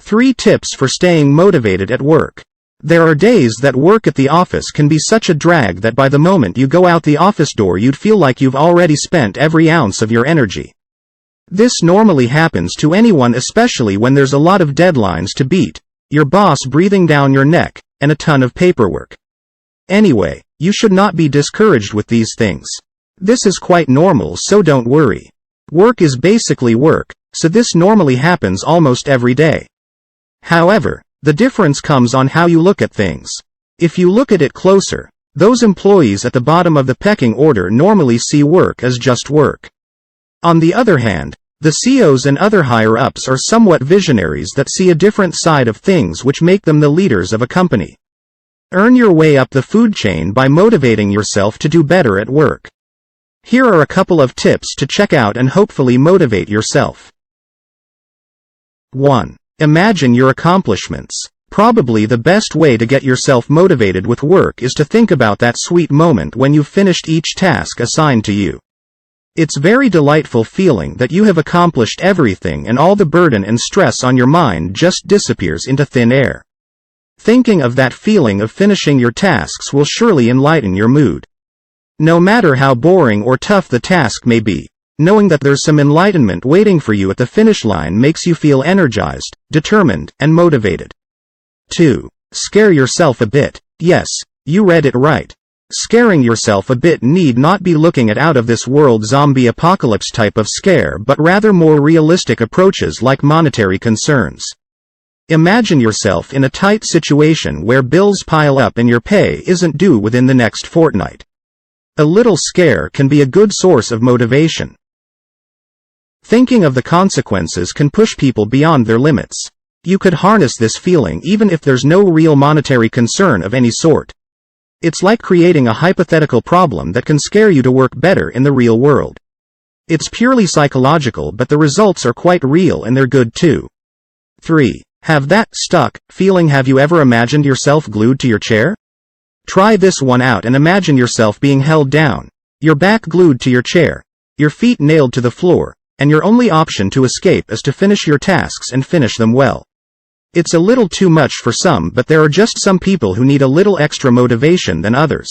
3 tips for staying motivated at work. There are days that work at the office can be such a drag that by the moment you go out the office door you'd feel like you've already spent every ounce of your energy. This normally happens to anyone, especially when there's a lot of deadlines to beat, your boss breathing down your neck, and a ton of paperwork. Anyway, you should not be discouraged with these things. This is quite normal, so don't worry. Work is basically work, so this normally happens almost every day. However, the difference comes on how you look at things. If you look at it closer, those employees at the bottom of the pecking order normally see work as just work. On the other hand, the CEOs and other higher-ups are somewhat visionaries that see a different side of things, which make them the leaders of a company. Earn your way up the food chain by motivating yourself to do better at work. Here are a couple of tips to check out and hopefully motivate yourself. 1. Imagine your accomplishments. Probably the best way to get yourself motivated with work is to think about that sweet moment when you've finished each task assigned to you. It's very delightful feeling that you have accomplished everything and all the burden and stress on your mind just disappears into thin air. Thinking of that feeling of finishing your tasks will surely enlighten your mood. No matter how boring or tough the task may be, knowing that there's some enlightenment waiting for you at the finish line makes you feel energized, determined, and motivated. 2. Scare yourself a bit. Yes, you read it right. Scaring yourself a bit need not be looking at out-of-this-world zombie apocalypse type of scare, but rather more realistic approaches like monetary concerns. Imagine yourself in a tight situation where bills pile up and your pay isn't due within the next fortnight. A little scare can be a good source of motivation. Thinking of the consequences can push people beyond their limits. You could harness this feeling even if there's no real monetary concern of any sort. It's like creating a hypothetical problem that can scare you to work better in the real world. It's purely psychological, but the results are quite real and they're good too. 3. Have that stuck feeling. Have you ever imagined yourself glued to your chair? Try this one out and imagine yourself being held down, your back glued to your chair, your feet nailed to the floor, and your only option to escape is to finish your tasks and finish them well. It's a little too much for some, but there are just some people who need a little extra motivation than others.